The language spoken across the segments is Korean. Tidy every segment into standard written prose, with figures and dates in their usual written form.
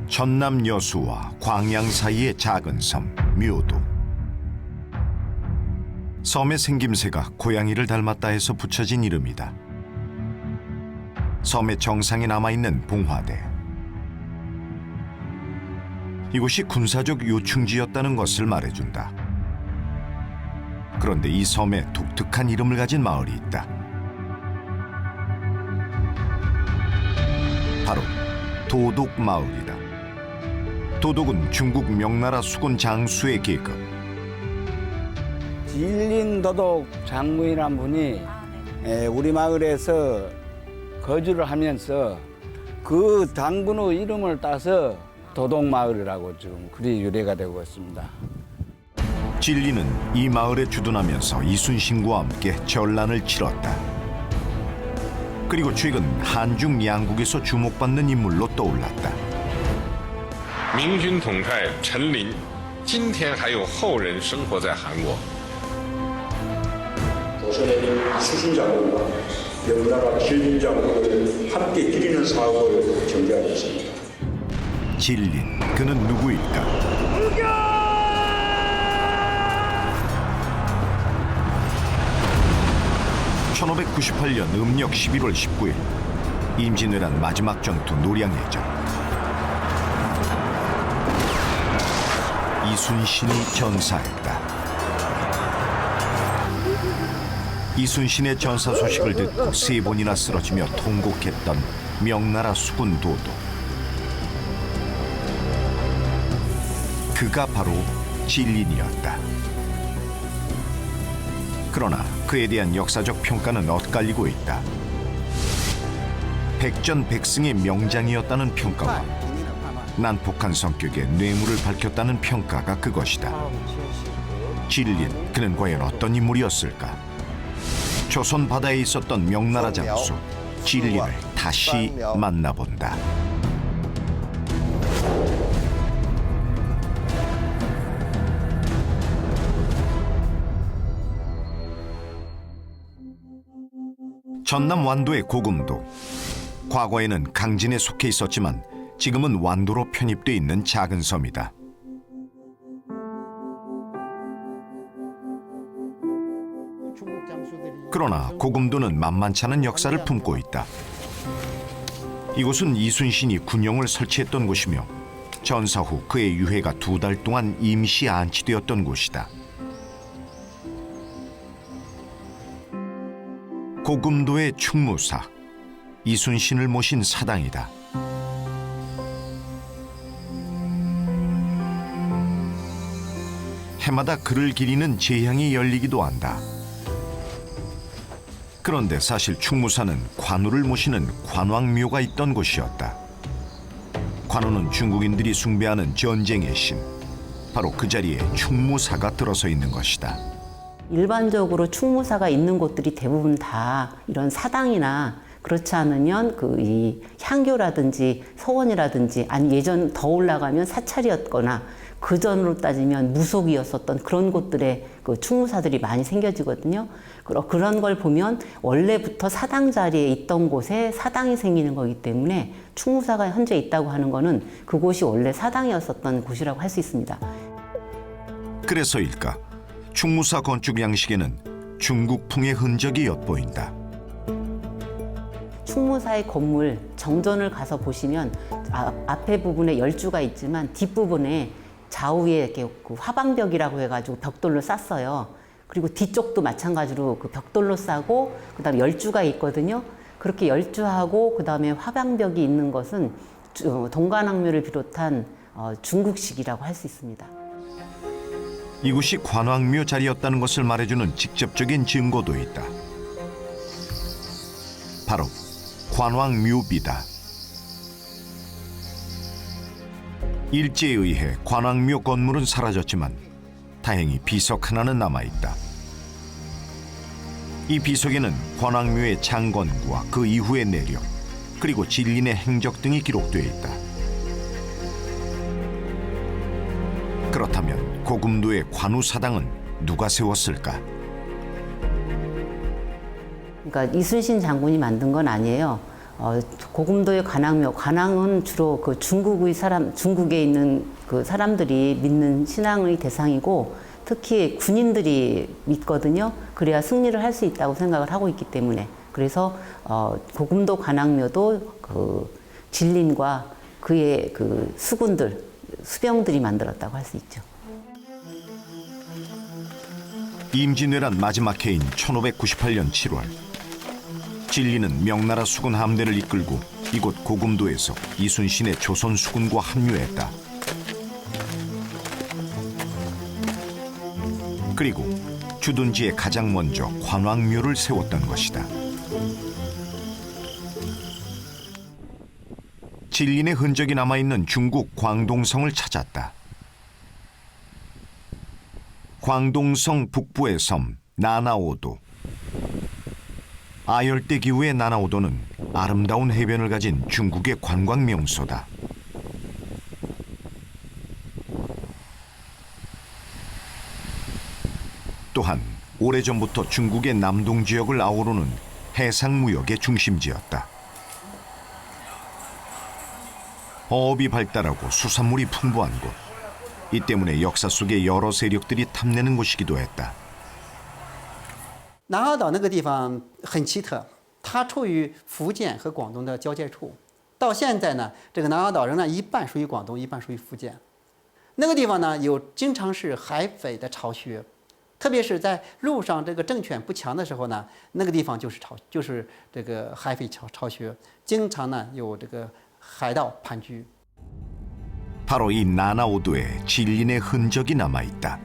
전남 여수와 광양 사이의 작은 섬 묘도. 섬의 생김새가 고양이를 닮았다 해서 붙여진 이름이다. 섬의 정상에 남아있는 봉화대. 이곳이 군사적 요충지였다는 것을 말해준다. 그런데 이 섬에 독특한 이름을 가진 마을이 있다. 바로 도독마을이다. 도독은 중국 명나라 수군 장수의 계급. 진린 도독 장군이란 분이 우리 마을에서 거주를 하면서 그 장군의 이름을 따서 도독마을이라고 지금 그리 유래가 되고 있습니다. 진리는 이 마을에 주둔하면서 이순신과 함께 전란을 치렀다. 그리고 최근 한중 양국에서 주목받는 인물로 떠올랐다. 明军统帅陈林，今天还有后人生活在韩国。 조선의 이순신 장군과 명나라 진린 장군을 함께 기리는 사업을 전개하고 있습니다. 진린, 그는 누구일까? 1598년 음력 11월 19일 임진왜란 마지막 전투 노량해전. 이순신이 전사했다. 이순신의 전사 소식을 듣고 3번이나 쓰러지며 통곡했던 명나라 수군 도독. 그가 바로 진린이었다. 그러나 그에 대한 역사적 평가는 엇갈리고 있다. 백전백승의 명장이었다는 평가와 난폭한 성격의 뇌물을 밝혔다는 평가가 그것이다. 진린, 그는 과연 어떤 인물이었을까? 조선 바다에 있었던 명나라 장수 진린을 다시 만나본다. 전남 완도의 고금도. 과거에는 강진에 속해 있었지만 지금은 완도로 편입돼 있는 작은 섬이다. 그러나 고금도는 만만치 않은 역사를 품고 있다. 이곳은 이순신이 군영을 설치했던 곳이며 전사 후 그의 유해가 2달 동안 임시 안치되었던 곳이다. 고금도의 충무사, 이순신을 모신 사당이다. 해마다 그를 기리는 제향이 열리기도 한다. 그런데 사실 충무사는 관우를 모시는 관왕묘가 있던 곳이었다. 관우는 중국인들이 숭배하는 전쟁의 신, 바로 그 자리에 충무사가 들어서 있는 것이다. 일반적으로 충무사가 있는 곳들이 대부분 다 이런 사당이나 그렇지 않으면 이 향교라든지 서원이라든지 아니 예전 더 올라가면 사찰이었거나 그 전으로 따지면 무속이었었던 그런 곳들에 그 충무사들이 많이 생겨지거든요. 그런 걸 보면 원래부터 사당 자리에 있던 곳에 사당이 생기는 거기 때문에 충무사가 현재 있다고 하는 거는 그곳이 원래 사당이었었던 곳이라고 할 수 있습니다. 그래서일까? 충무사 건축 양식에는 중국풍의 흔적이 엿보인다. 충무사의 건물 정전을 가서 보시면 앞에 부분에 열주가 있지만 뒷부분에 좌우에 이렇게 그 화방벽이라고 해가지고 벽돌로 쌌어요. 그리고 뒤쪽도 마찬가지로 그 벽돌로 싸고 그다음에 열주가 있거든요. 그렇게 열주하고 그다음에 화방벽이 있는 것은 동관왕묘를 비롯한 중국식이라고 할 수 있습니다. 이곳이 관왕묘 자리였다는 것을 말해주는 직접적인 증거도 있다. 바로 관왕묘비다. 일제에 의해 관왕묘 건물은 사라졌지만 다행히 비석 하나는 남아있다. 이 비석에는 관왕묘의 창건구와 그 이후의 내력, 그리고 진린의 행적 등이 기록되어 있다. 그렇다면 고금도의 관우사당은 누가 세웠을까? 그러니까 이순신 장군이 만든 건 아니에요. 고금도의 관왕묘, 관왕은 주로 그 중국에 있는 그 사람들이 믿는 신앙의 대상이고 특히 군인들이 믿거든요. 그래야 승리를 할 수 있다고 생각을 하고 있기 때문에 그래서 고금도 관왕묘도 그 진린과 그의 그 수병들이 만들었다고 할 수 있죠. 임진왜란 마지막 해인 1598년 7월 진리는 명나라 수군 함대를 이끌고 이곳 고금도에서 이순신의 조선 수군과 합류했다. 그리고 주둔지에 가장 먼저 관왕묘를 세웠던 것이다. 진린의 흔적이 남아있는 중국 광동성을 찾았다. 광동성 북부의 섬 나나오도. 아열대 기후의 나나오도는 아름다운 해변을 가진 중국의 관광 명소다. 또한 오래전부터 중국의 남동 지역을 아우르는 해상 무역의 중심지였다. 어업이 발달하고 수산물이 풍부한 곳. 이 때문에 역사 속에 여러 세력들이 탐내는 곳이기도 했다. 南澳岛那个地方很奇特，它处于福建和广东的交界处。到现在呢，这个南澳岛仍然一半属于广东，一半属于福建。那个地方呢，经常是海匪的巢穴，特别是在路上这个政权不强的时候呢，那个地方就是这个海匪巢穴，经常呢有这个海盗盘踞。 바로 이 나나오도에 진린의 흔적이 남아있다.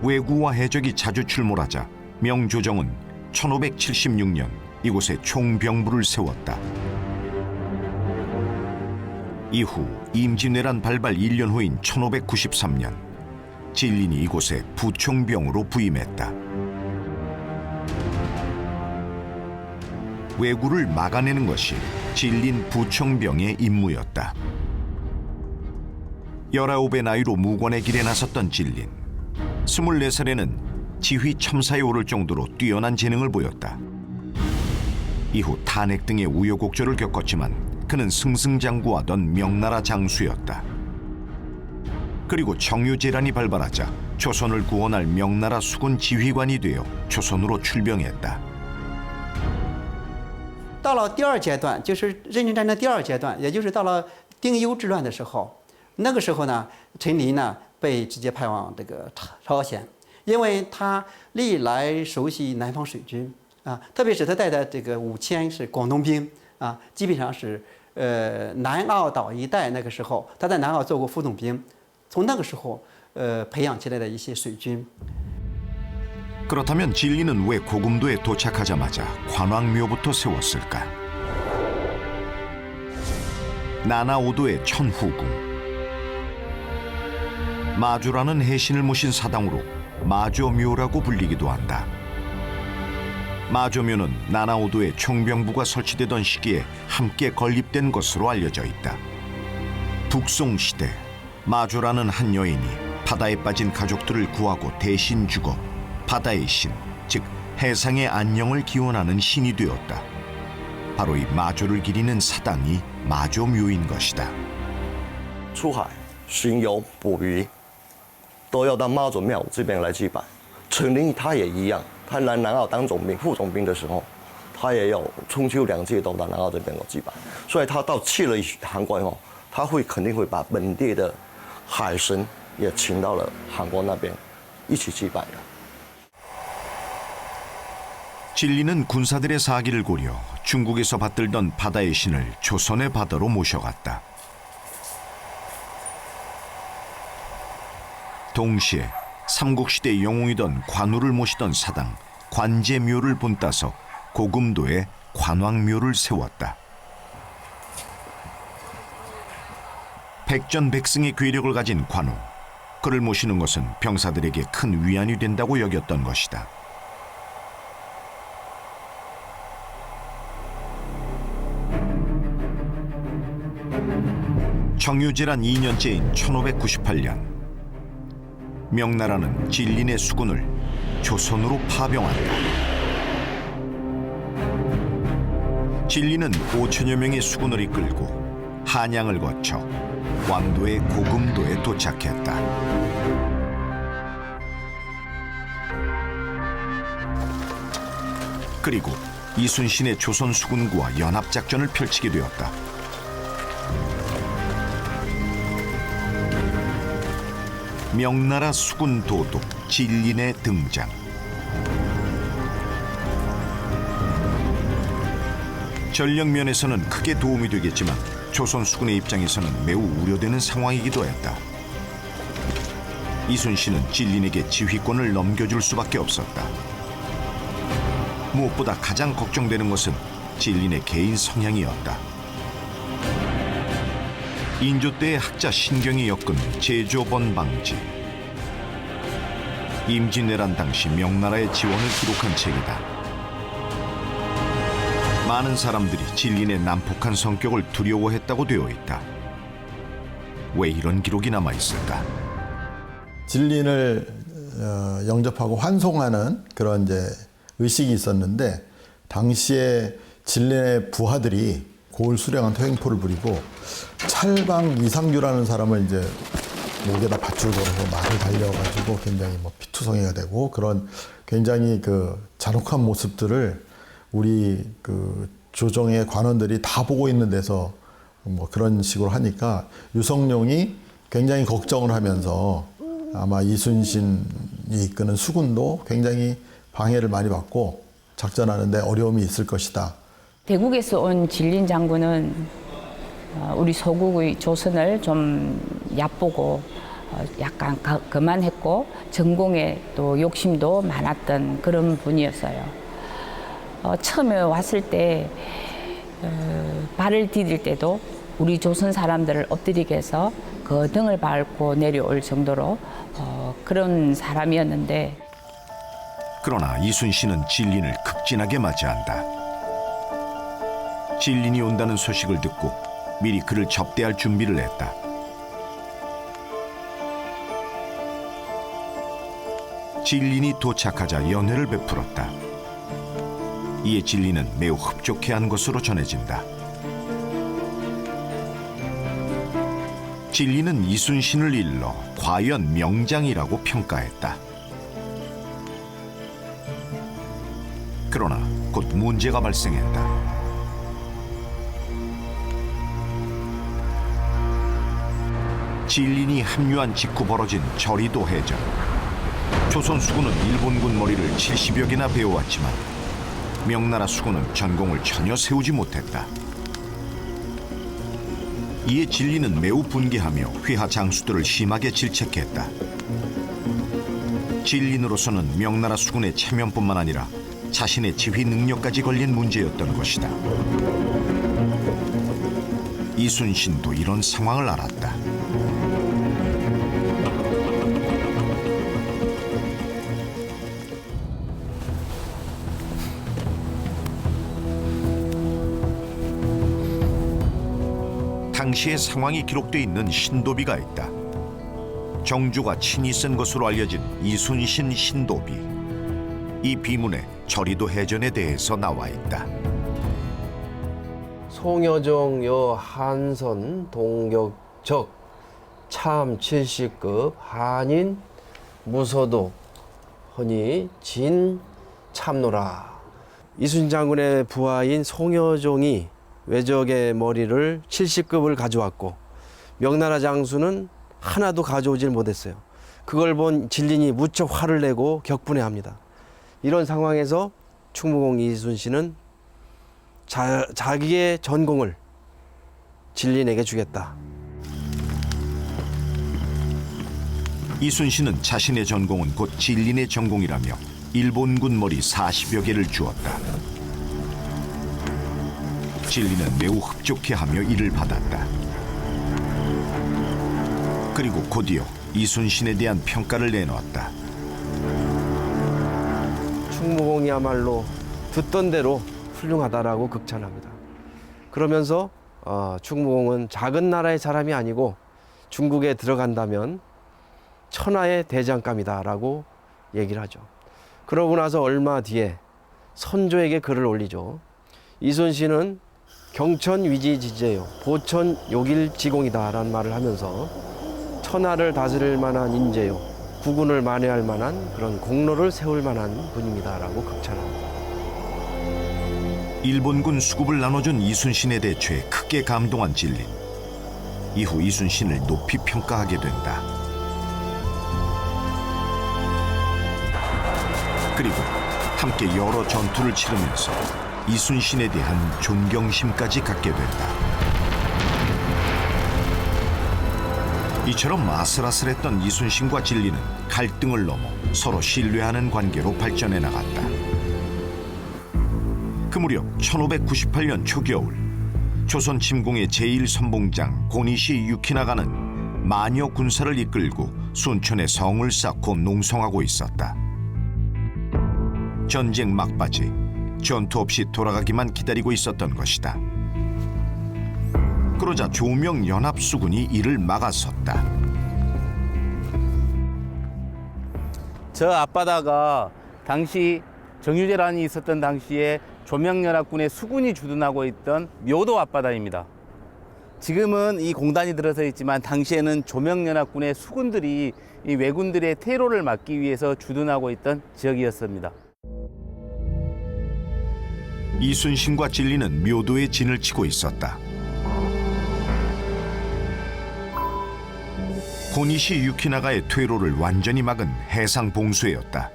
왜구와 해적이 자주 출몰하자 명조정은 1576년 이곳에 총병부를 세웠다. 이후 임진왜란 발발 1년 후인 1593년 진린이 이곳에 부총병으로 부임했다. 왜구를 막아내는 것이 진린 부총병의 임무였다. 19의 나이로 무관의 길에 나섰던 진린. 24살에는 지휘 첨사에 오를 정도로 뛰어난 재능을 보였다. 이후 탄핵 등의 우여곡절을 겪었지만 그는 승승장구하던 명나라 장수였다. 그리고 청유재란이 발발하자 조선을 구원할 명나라 수군 지휘관이 되어 조선으로 출병했다. 到了第二阶段，就是壬辰战争第二阶段，也就是到了丁忧之乱的时候，那个时候呢，陈琳呢被直接派往这个朝鲜，因为他历来熟悉南方水军啊，特别是他带的这个5000是广东兵啊，基本上是南澳岛一带那个时候他在南澳做过副总兵，从那个时候培养起来的一些水军。 그렇다면 진리는 왜 고금도에 도착하자마자 관왕묘부터 세웠을까? 나나오도의 천후궁. 마주라는 해신을 모신 사당으로 마조묘라고 불리기도 한다. 마조묘는 나나오도에 총병부가 설치되던 시기에 함께 건립된 것으로 알려져 있다. 북송시대 마조라는 한 여인이 바다에 빠진 가족들을 구하고 대신 죽어 바다의 신, 즉 해상의 안녕을 기원하는 신이 되었다. 바로 이 마조를 기리는 사당이 마조묘인 것이다. 出海、巡游、捕鱼，都要到妈祖庙这边来祭拜。陈琳他也一样，他来南澳当总兵、副总兵的时候，他也有春秋2季都到南澳这边有祭拜。所以他去了韩国以后，他肯定会把本地的海神也请到了韩国那边一起祭拜的。 진리는 군사들의 사기를 고려 중국에서 받들던 바다의 신을 조선의 바다로 모셔갔다. 동시에 삼국시대 영웅이던 관우를 모시던 사당 관제묘를 본따서 고금도에 관왕묘를 세웠다. 백전백승의 괴력을 가진 관우. 그를 모시는 것은 병사들에게 큰 위안이 된다고 여겼던 것이다. 청유재란 2년째인 1598년 명나라는 진린의 수군을 조선으로 파병한다. 진리는 5천여 명의 수군을 이끌고 한양을 거쳐 왕도의 고금도에 도착했다. 그리고 이순신의 조선 수군과 연합작전을 펼치게 되었다. 명나라 수군 도독 진린의 등장. 전력 면에서는 크게 도움이 되겠지만 조선 수군의 입장에서는 매우 우려되는 상황이기도 했다. 이순신은 진린에게 지휘권을 넘겨줄 수밖에 없었다. 무엇보다 가장 걱정되는 것은 진린의 개인 성향이었다. 인조 때의 학자 신경이 엮은 제조번 방지. 임진왜란 당시 명나라의 지원을 기록한 책이다. 많은 사람들이 진린의 난폭한 성격을 두려워했다고 되어 있다. 왜 이런 기록이 남아 있을까? 진린을 영접하고 환송하는 그런 이제 의식이 있었는데, 당시에 진린의 부하들이 고을 수령한 퇴행포를 부리고 찰방 이상규라는 사람을 이제 목에다 밧줄 걸어서 말을 달려가지고 굉장히 뭐 피투성이가 되고, 그런 굉장히 그 잔혹한 모습들을 우리 그 조정의 관원들이 다 보고 있는 데서 뭐 그런 식으로 하니까 유성룡이 굉장히 걱정을 하면서 아마 이순신이 이끄는 수군도 굉장히 방해를 많이 받고 작전하는데 어려움이 있을 것이다. 대국에서 온 진린 장군은 우리 소국의 조선을 좀 얕보고 약간 거만했고 전공에 또 욕심도 많았던 그런 분이었어요. 처음에 왔을 때 발을 디딜 때도 우리 조선 사람들을 엎드리게 해서 그 등을 밟고 내려올 정도로 그런 사람이었는데, 그러나 이순신은 진린을 극진하게 맞이한다. 진린이 온다는 소식을 듣고 미리 그를 접대할 준비를 했다. 진린이 도착하자 연회를 베풀었다. 이에 진린은 매우 흡족해한 것으로 전해진다. 진린은 이순신을 일러 과연 명장이라고 평가했다. 그러나 곧 문제가 발생했다. 진린이 합류한 직후 벌어진 저리도 해전. 조선 수군은 일본군 머리를 70여 개나 베어왔지만 명나라 수군은 전공을 전혀 세우지 못했다. 이에 진린은 매우 분개하며 휘하 장수들을 심하게 질책했다. 진린으로서는 명나라 수군의 체면뿐만 아니라 자신의 지휘 능력까지 걸린 문제였던 것이다. 이순신도 이런 상황을 알았다. 당시의 상황이 기록돼 있는 신도비가 있다. 정조가 친히 쓴 것으로 알려진 이순신 신도비. 이 비문에 저리도 해전에 대해서 나와 있다. 송여정 여 한선 동격적 참 70급 한인 무서도 허니 진 참노라. 이순신 장군의 부하인 송여정이 외적의 머리를 70급을 가져왔고 명나라 장수는 하나도 가져오질 못했어요. 그걸 본 진린이 무척 화를 내고 격분해합니다. 이런 상황에서 충무공 이순신은 자기의 전공을 진린에게 주겠다. 이순신은 자신의 전공은 곧 진린의 전공이라며 일본군 머리 40여 개를 주었다. 진린은 매우 흡족해하며 이를 받았다. 그리고 곧이어 이순신에 대한 평가를 내놓았다. 충무공이야말로 듣던 대로 훌륭하다라고 극찬합니다. 그러면서 충무공은 작은 나라의 사람이 아니고 중국에 들어간다면 천하의 대장감이다라고 얘기를 하죠. 그러고 나서 얼마 뒤에 선조에게 글을 올리죠. 이순신은 경천 위지지제요, 보천 요길지공이다라는 말을 하면서 천하를 다스릴 만한 인재요, 국군을 만회할 만한 그런 공로를 세울 만한 분입니다라고 극찬합니다. 일본군 수급을 나눠준 이순신의 대처에 크게 감동한 진린. 이후 이순신을 높이 평가하게 된다. 그리고 함께 여러 전투를 치르면서 이순신에 대한 존경심까지 갖게 된다. 이처럼 아슬아슬했던 이순신과 진리는 갈등을 넘어 서로 신뢰하는 관계로 발전해 나갔다. 그 무렵 1598년 초겨울, 조선 침공의 제1선봉장 고니시 유키나가는 마녀 군사를 이끌고 순천에 성을 쌓고 농성하고 있었다. 전쟁 막바지, 전투 없이 돌아가기만 기다리고 있었던 것이다. 그러자 조명연합수군이 이를 막아섰다. 저 앞바다가 당시 정유재란이 있었던 당시에 조명연합군의 수군이 주둔하고 있던 묘도 앞바다입니다. 지금은 이 공단이 들어서 있지만 당시에는 조명연합군의 수군들이 이 왜군들의 테러를 막기 위해서 주둔하고 있던 지역이었습니다. 이순신과 진리는 묘도에 진을 치고 있었다. 고니시 유키나가의 퇴로를 완전히 막은 해상 봉쇄였다.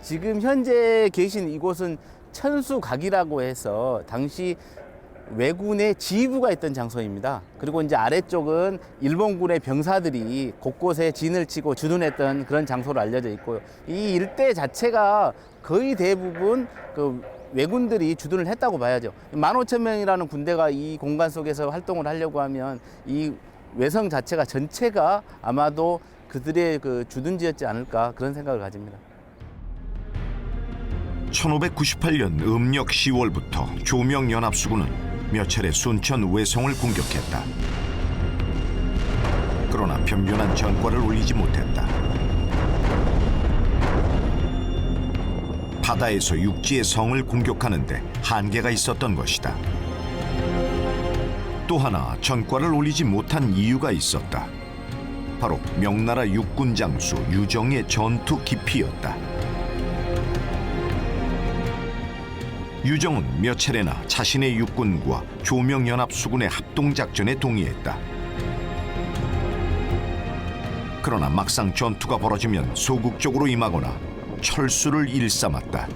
지금 현재 계신 이곳은 천수각이라고 해서 당시 왜군의 지휘부가 있던 장소입니다. 그리고 이제 아래쪽은 일본군의 병사들이 곳곳에 진을 치고 주둔했던 그런 장소로 알려져 있고요. 이 일대 자체가 거의 대부분 그 왜군들이 주둔을 했다고 봐야죠. 15,000명이라는 군대가 이 공간 속에서 활동을 하려고 하면 이 외성 자체가 전체가 아마도 그들의 그 주둔지였지 않을까 그런 생각을 가집니다. 1598년 음력 10월부터 조명연합수군은 몇 차례 순천 외성을 공격했다. 그러나 변변한 전과를 올리지 못했다. 바다에서 육지의 성을 공격하는데 한계가 있었던 것이다. 또 하나 전과를 올리지 못한 이유가 있었다. 바로 명나라 육군 장수 유정의 전투 기피였다. 유정은 몇 차례나 자신의 육군과 조명연합수군의 합동작전에 동의했다. 그러나 막상 전투가 벌어지면 소극적으로 임하거나 철수를 일삼았다.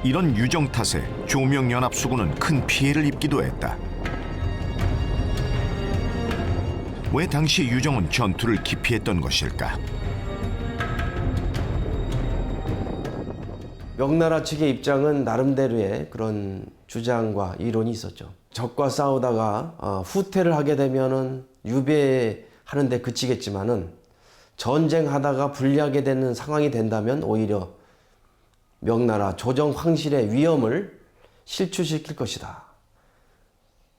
이런 유정 탓에 조명연합수군은 큰 피해를 입기도 했다. 왜 당시 유정은 전투를 기피했던 것일까? 명나라 측의 입장은 나름대로의 그런 주장과 이론이 있었죠. 적과 싸우다가 후퇴를 하게 되면은 유배하는 데 그치겠지만은 전쟁하다가 불리하게 되는 상황이 된다면 오히려 명나라 조정 황실의 위험을 실추시킬 것이다.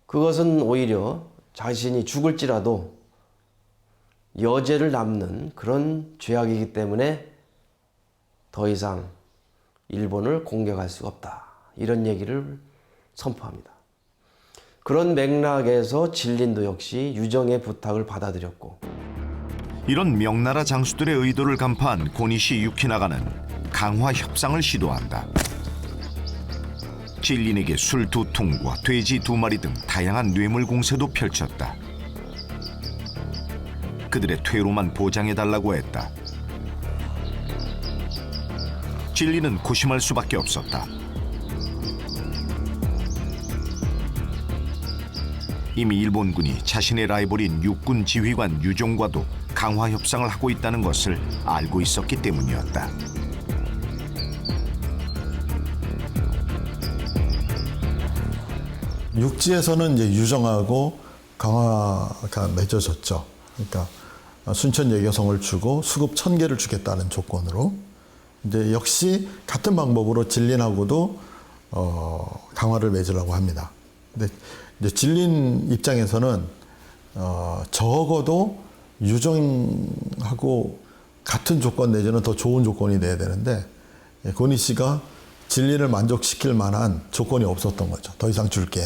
그것은 오히려 자신이 죽을지라도 여죄를 남는 그런 죄악이기 때문에 더 이상 일본을 공격할 수가 없다. 이런 얘기를 선포합니다. 그런 맥락에서 진린도 역시 유정의 부탁을 받아들였고, 이런 명나라 장수들의 의도를 간파한 고니시 유키나가는 강화 협상을 시도한다. 진린에게 술 2통과 돼지 2마리 등 다양한 뇌물 공세도 펼쳤다. 그들의 퇴로만 보장해달라고 했다. 진리는 고심할 수밖에 없었다. 이미 일본군이 자신의 라이벌인 육군 지휘관 유종과도 강화 협상을 하고 있다는 것을 알고 있었기 때문이었다. 육지에서는 이제 유정하고 강화가 맺어졌죠. 그러니까 순천 예교성을 주고 수급 1,000개를 주겠다는 조건으로. 이제 역시 같은 방법으로 진린하고도 강화를 맺으려고 합니다. 근데 이제 진린 입장에서는 적어도 유정하고 같은 조건 내지는 더 좋은 조건이 돼야 되는데 권희 씨가 진린을 만족시킬 만한 조건이 없었던 거죠. 더 이상 줄게.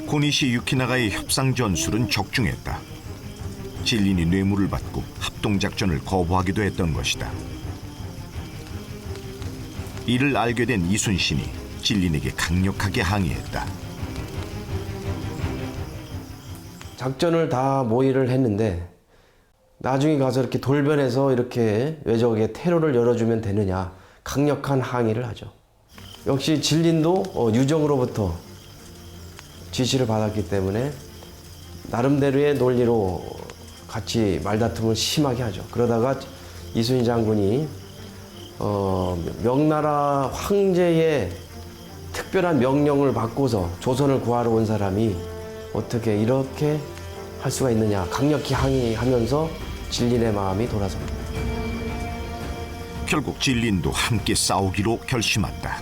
고니시 유키나가의 협상 전술은 적중했다. 진린이 뇌물을 받고 합동작전을 거부하기도 했던 것이다. 이를 알게 된 이순신이 진린에게 강력하게 항의했다. 작전을 다 모의를 했는데 나중에 가서 이렇게 돌변해서 이렇게 왜적에게 테러를 열어주면 되느냐 강력한 항의를 하죠. 역시 진린도 유정으로부터 지시를 받았기 때문에 나름대로의 논리로 같이 말다툼을 심하게 하죠. 그러다가 이순신 장군이 명나라 황제의 특별한 명령을 받고서 조선을 구하러 온 사람이 어떻게 이렇게 할 수가 있느냐 강력히 항의하면서 진린의 마음이 돌아섭니다. 결국 진린도 함께 싸우기로 결심한다.